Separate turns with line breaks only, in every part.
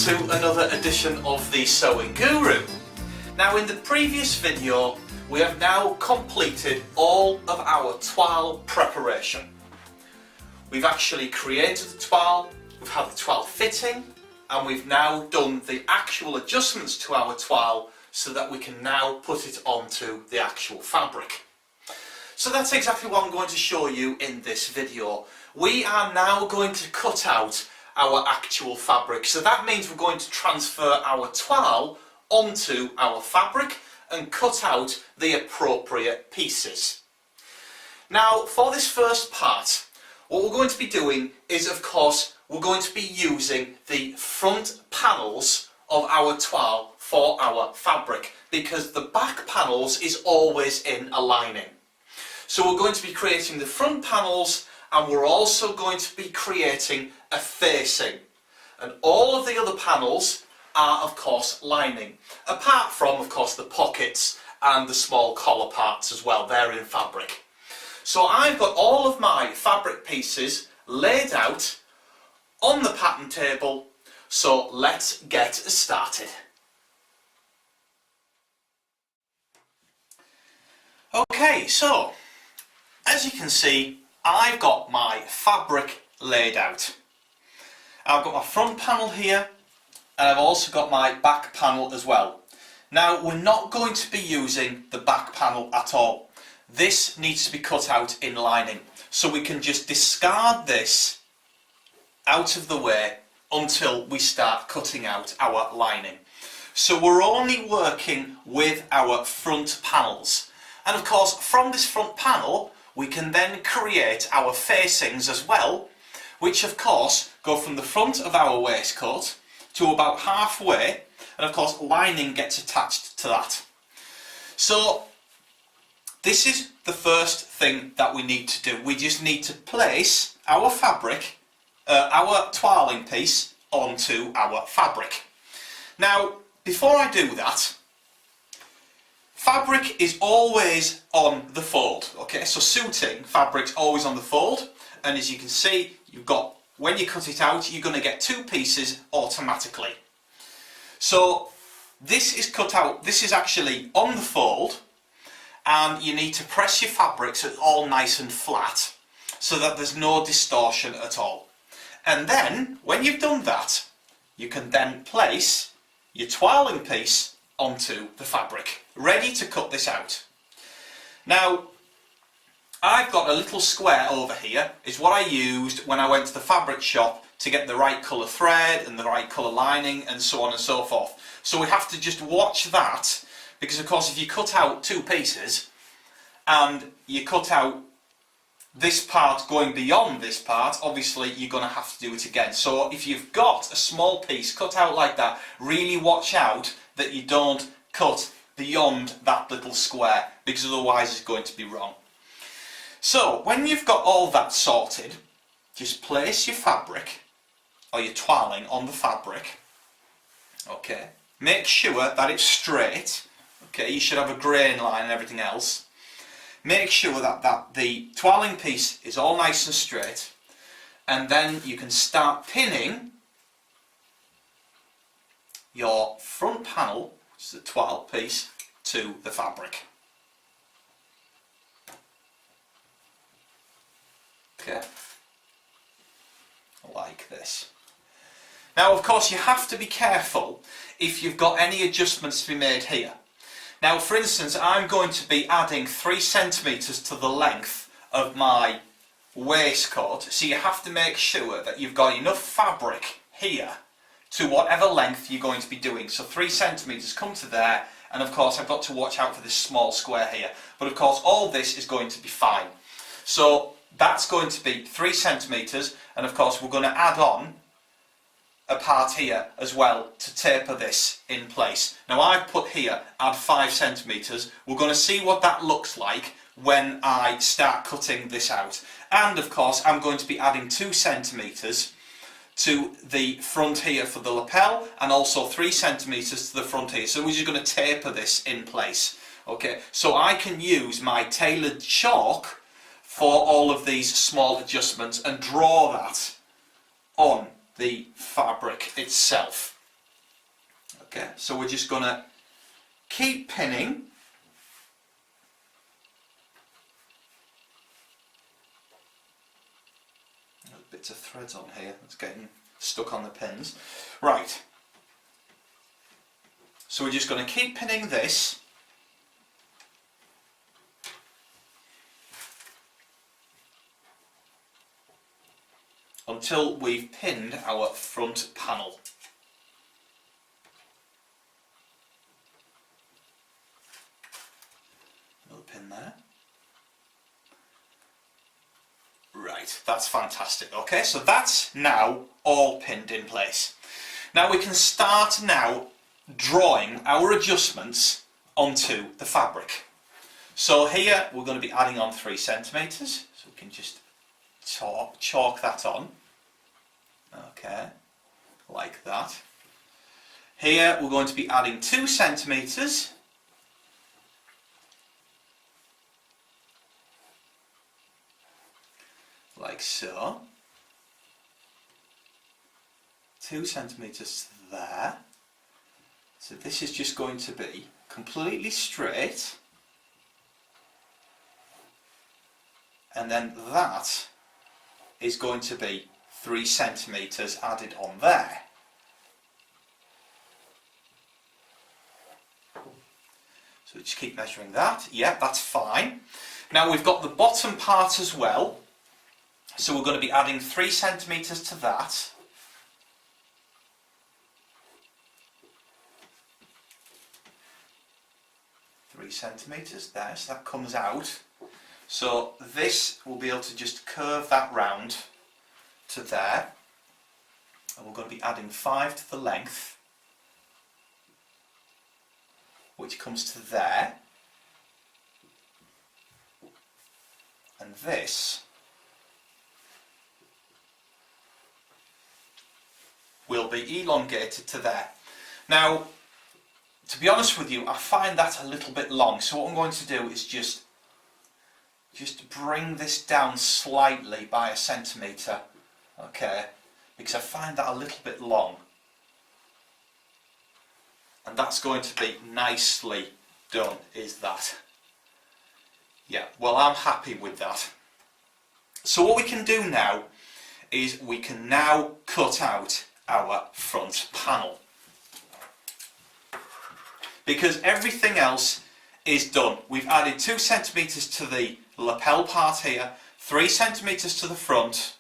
to another edition of the Sewing Guru. Now, in the previous video we have now completed all of our toile preparation. We've actually created the toile, we've had the toile fitting, and we've now done the actual adjustments to our toile so that we can now put it onto the actual fabric. So that's exactly what I'm going to show you in this video. We are now going to cut out our actual fabric. So that means we're going to transfer our toile onto our fabric and cut out the appropriate pieces. Now, for this first part, what we're going to be doing is, of course, we're going to be using the front panels of our toile for our fabric, because the back panels is always in a lining. So we're going to be creating the front panels, and we're also going to be creating a facing. And all of the other panels are, of course, lining. Apart from, of course, the pockets and the small collar parts as well, they're in fabric. So I've got all of my fabric pieces laid out on the pattern table, so let's get started. Okay, so as you can see, I've got my fabric laid out. I've got my front panel here, and I've also got my back panel as well. Now, we're not going to be using the back panel at all. This needs to be cut out in lining, so we can just discard this out of the way until we start cutting out our lining. So we're only working with our front panels, and of course from this front panel we can then create our facings as well, which of course go from the front of our waistcoat to about halfway, and of course lining gets attached to that. So this is the first thing that we need to do. We just need to place our fabric, our toiling piece onto our fabric. Now, before I do that, fabric is always on the fold, okay? So suiting fabric's always on the fold, and as you can see, you've got, when you cut it out, you're going to get two pieces automatically. So this is cut out, this is actually on the fold, and you need to press your fabric so it's all nice and flat, so that there's no distortion at all. And then, when you've done that, you can then place your toiling piece onto the fabric, ready to cut this out. Now, I've got a little square over here, is what I used when I went to the fabric shop to get the right colour thread and the right colour lining and so on and so forth. So we have to just watch that, because of course if you cut out two pieces and you cut out this part going beyond this part, obviously you're going to have to do it again. So if you've got a small piece cut out like that, really watch out that you don't cut beyond that little square, because otherwise it's going to be wrong. So when you've got all that sorted, just place your fabric or your toiling on the fabric. Okay, make sure that it's straight. Okay, you should have a grain line and everything else. Make sure that the toiling piece is all nice and straight, and then you can start pinning your front panel, which is the toile piece, to the fabric. Okay, like this. Now, of course, you have to be careful if you've got any adjustments to be made here. Now, for instance, I'm going to be adding 3 centimetres to the length of my waistcoat, so you have to make sure that you've got enough fabric here to whatever length you're going to be doing. So 3 centimetres come to there, and of course I've got to watch out for this small square here. But of course all this is going to be fine. So that's going to be 3 centimetres, and of course we're going to add on a part here as well to taper this in place. Now I've put here, add 5 centimetres. We're going to see what that looks like when I start cutting this out. And of course I'm going to be adding 2 centimetres to the front here for the lapel, and also 3 centimetres to the front here. So we're just going to taper this in place. Okay, so I can use my tailored chalk for all of these small adjustments and draw that on the fabric itself. Okay, so we're just going to keep pinning. There's bits of threads on here, it's getting stuck on the pins. Right, so we're just going to keep pinning this. Until we've pinned our front panel. Another pin there. Right, that's fantastic. Okay, so that's now all pinned in place. Now we can start now drawing our adjustments onto the fabric. So here we're going to be adding on 3 centimetres, so we can just chalk that on. Okay, like that. Here we're going to be adding 2 centimetres. Like so. 2 centimetres there. So this is just going to be completely straight. And then that is going to be 3 centimetres added on there. So just keep measuring that. Yeah, that's fine. Now we've got the bottom part as well. So we're going to be adding 3 centimetres to that. Three centimetres there, so that comes out. So this will be able to just curve that round to there. And we're going to be adding 5 to the length, which comes to there. And this will be elongated to there. Now, to be honest with you, I find that a little bit long, so what I'm going to do is just bring this down slightly by 1 centimetre, okay, because I find that a little bit long. And that's going to be nicely done, is that. Yeah, well, I'm happy with that. So what we can do now is we can now cut out our front panel, because everything else is done. We've added 2 centimetres to the lapel part here, 3 centimetres to the front.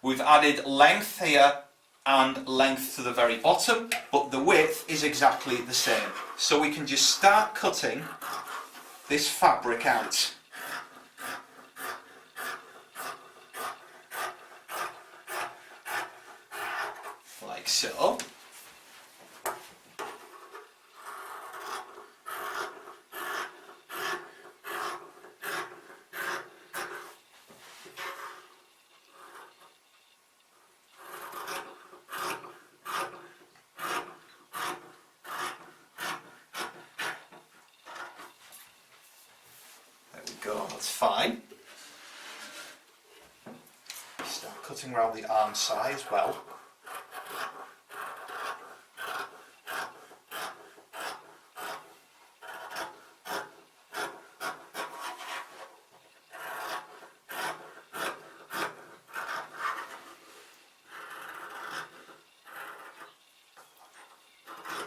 We've added length here and length to the very bottom, but the width is exactly the same. So we can just start cutting this fabric out. Like so. There we go, that's fine. Start cutting around the arm side as well.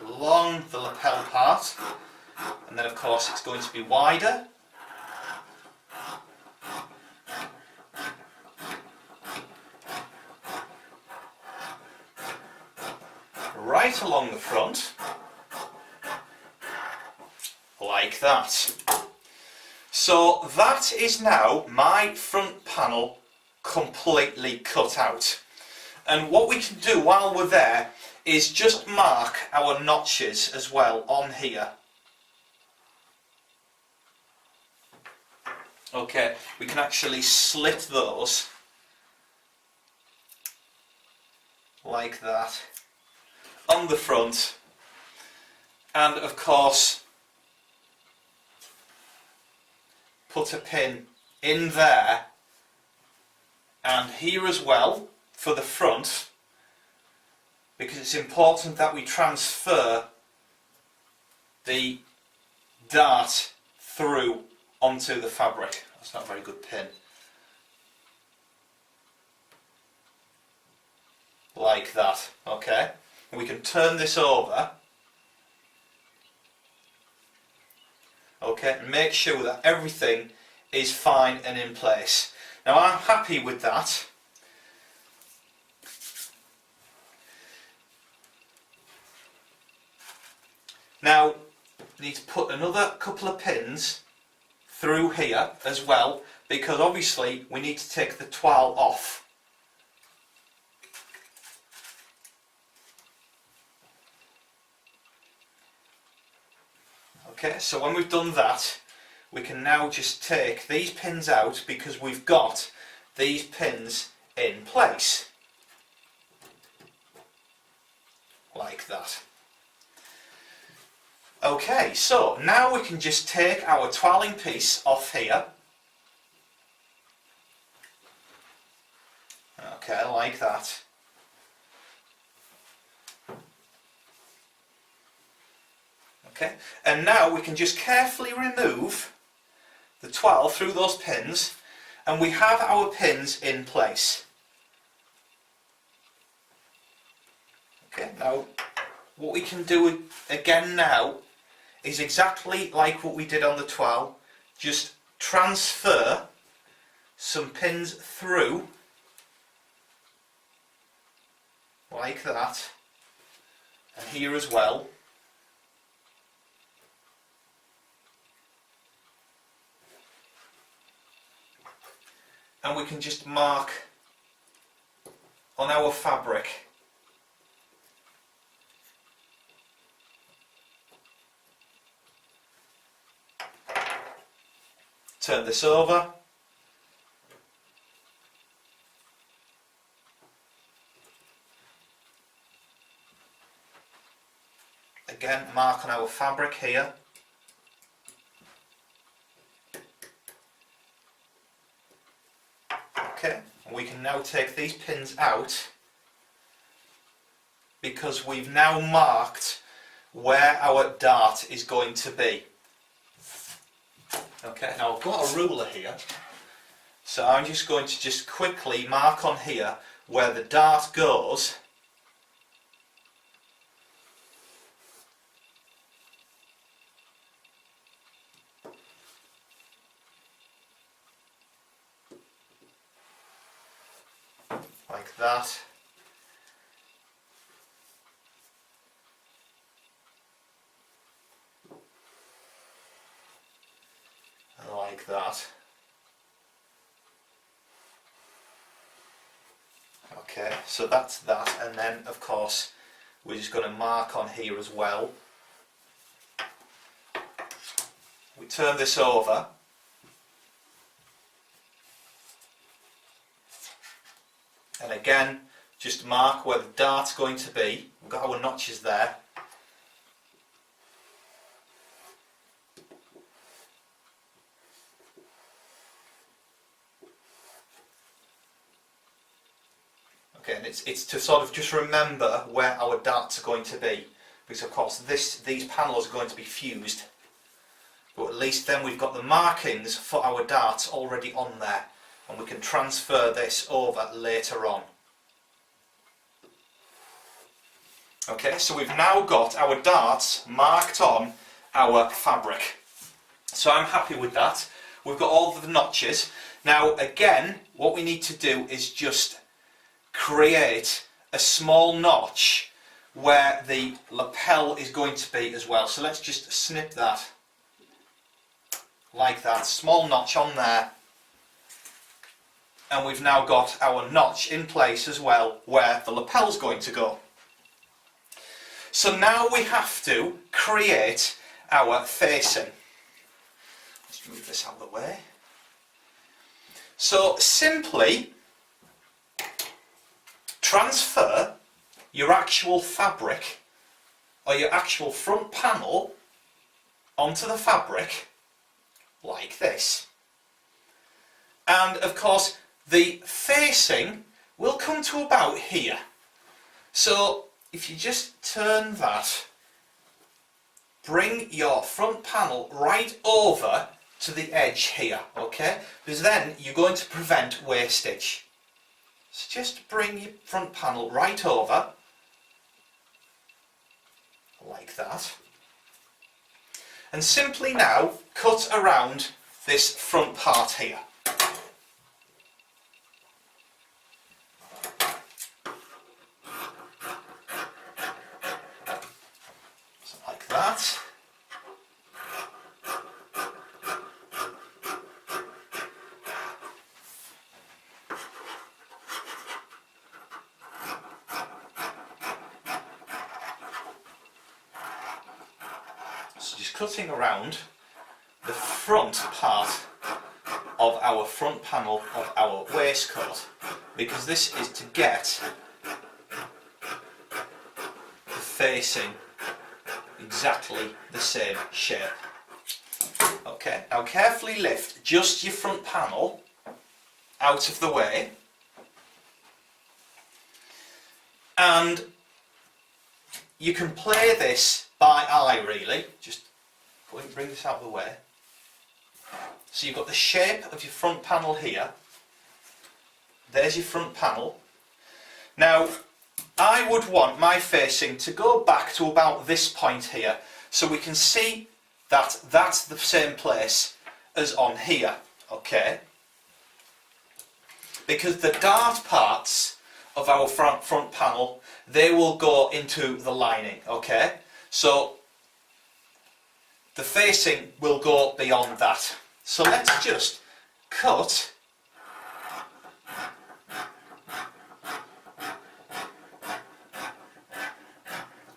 Along the lapel part, and then of course it's going to be wider. Right along the front, like that. So that is now my front panel completely cut out. And what we can do while we're there is just mark our notches as well on here. Okay, we can actually slit those like that on the front, and of course put a pin in there and here as well for the front, because it's important that we transfer the dart through onto the fabric. That's not a very good pin. Like that, okay? And we can turn this over, okay, and make sure that everything is fine and in place. Now I'm happy with that. Now I need to put another couple of pins through here as well, because obviously we need to take the toile off. Okay, so when we've done that, we can now just take these pins out because we've got these pins in place. Like that. Okay, so now we can just take our toiling piece off here. Okay, like that. Okay, and now we can just carefully remove the toile through those pins, and we have our pins in place. Okay, now what we can do again now is exactly like what we did on the toile. Just transfer some pins through like that, and here as well. And we can just mark on our fabric turn this over, again mark on our fabric here, okay, and we can now take these pins out because we've now marked where our dart is going to be. Okay, now I've got a ruler here, so I'm just going to just quickly mark on here where the dart goes. Like that. Like that. Okay, so that's that, and then of course we're just going to mark on here as well. We turn this over, and again just mark where the dart's going to be. We've got our notches there. Okay, and it's to sort of just remember where our darts are going to be, because of course these panels are going to be fused, but at least then we've got the markings for our darts already on there, and we can transfer this over later on. Okay, so we've now got our darts marked on our fabric, so I'm happy with that. We've got all of the notches. Now again, what we need to do is just create a small notch where the lapel is going to be as well. So let's just snip that like that, small notch on there, and we've now got our notch in place as well where the lapel's going to go. So now we have to create our facing. Let's move this out of the way. So simply transfer your actual fabric or your actual front panel onto the fabric like this. And of course the facing will come to about here. So if you just turn that bring your front panel right over to the edge here, okay? Because then you're going to prevent wastage. So just bring your front panel right over, like that. And simply now cut around this front part here. So like that. So just cutting around the front part of our front panel of our waistcoat, because this is to get the facing exactly the same shape. Okay, now carefully lift just your front panel out of the way, and you can play this by eye really. Just bring this out of the way. So you've got the shape of your front panel here. There's your front panel. Now I would want my facing to go back to about this point here, so we can see that that's the same place as on here, okay? Because the dart parts of our front panel, they will go into the lining, okay? So the facing will go beyond that. So let's just cut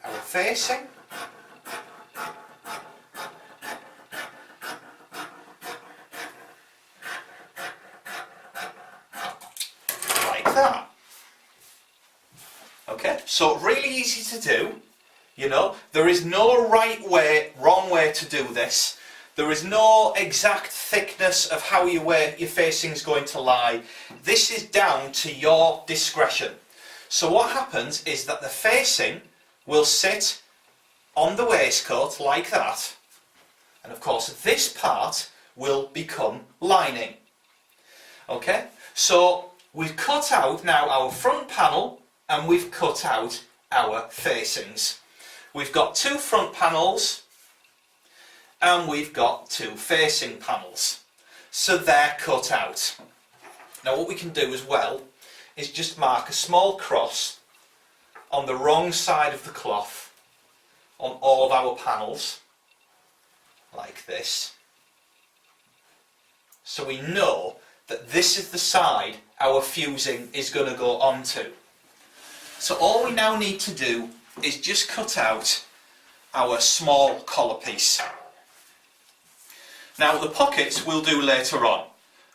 our facing. Like that. Okay, so really easy to do. You know, there is no right way, wrong way to do this. There is no exact thickness of how your facing is going to lie. This is down to your discretion. So what happens is that the facing will sit on the waistcoat like that, and of course this part will become lining. Okay, so we've cut out now our front panel and we've cut out our facings. We've got two front panels and we've got two facing panels. So they're cut out. Now what we can do as well is just mark a small cross on the wrong side of the cloth on all of our panels, like this. So we know that this is the side our fusing is going to go onto. So all we now need to do is just cut out our small collar piece. Now the pockets we'll do later on.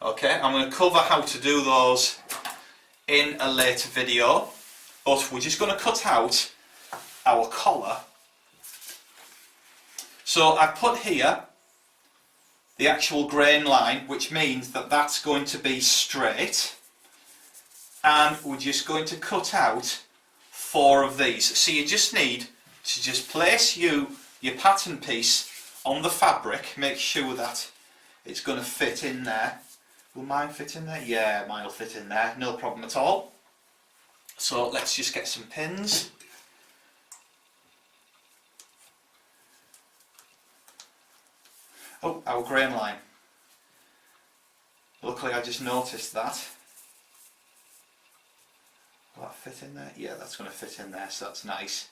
Okay, I'm going to cover how to do those in a later video, but we're just going to cut out our collar. So I've put here the actual grain line, which means that that's going to be straight, and we're just going to cut out 4 of these. So you just need to just place your pattern piece on the fabric, make sure that it's going to fit in there. Will mine fit in there? Yeah, mine will fit in there, no problem at all. So let's just get some pins. Oh, our grain line. Luckily I just noticed that. Will that fit in there? Yeah, that's going to fit in there, so that's nice.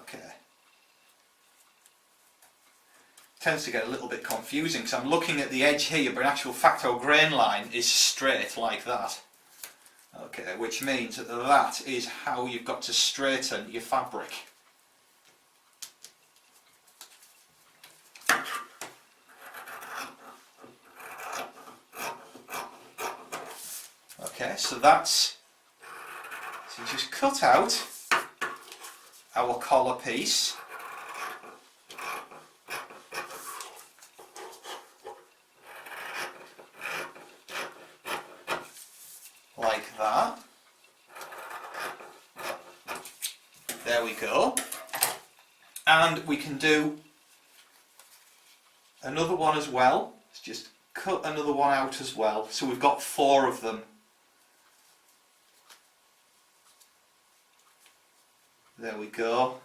Okay. Tends to get a little bit confusing because I'm looking at the edge here, but in actual fact our grain line is straight like that. Okay, which means that that is how you've got to straighten your fabric. Okay, so you just cut out our collar piece. Like that. go. And we can do another one as well. Let's just cut another one out as well. So we've got 4 of them. There we go.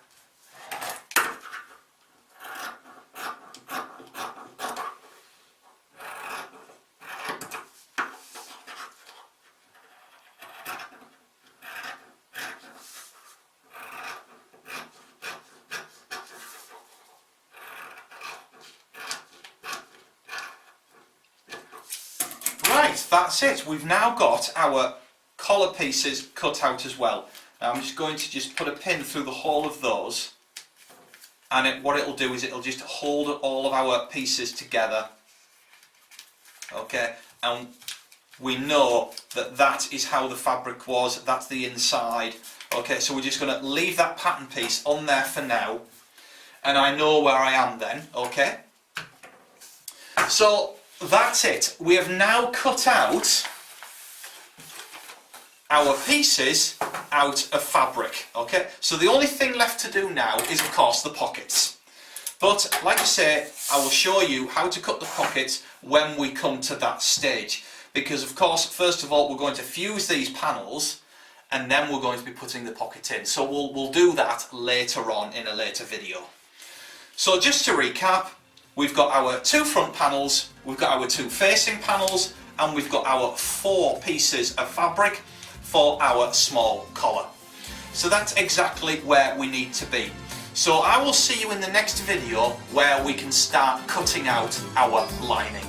Right, that's it. We've now got our collar pieces cut out as well. Now I'm just going to just put a pin through the whole of those, and what it'll do is it'll just hold all of our pieces together. Okay, and we know that that is how the fabric was, that's the inside. Okay, so we're just going to leave that pattern piece on there for now, and I know where I am then. Okay, so that's it. We have now cut out our pieces out of fabric. Okay, so the only thing left to do now is of course the pockets. But like I say, I will show you how to cut the pockets when we come to that stage. Because of course, first of all, we're going to fuse these panels and then we're going to be putting the pocket in. So we'll do that later on in a later video. So just to recap, we've got our 2 front panels, we've got our 2 facing panels, and we've got our 4 pieces of fabric for our small collar. So that's exactly where we need to be. So I will see you in the next video where we can start cutting out our lining.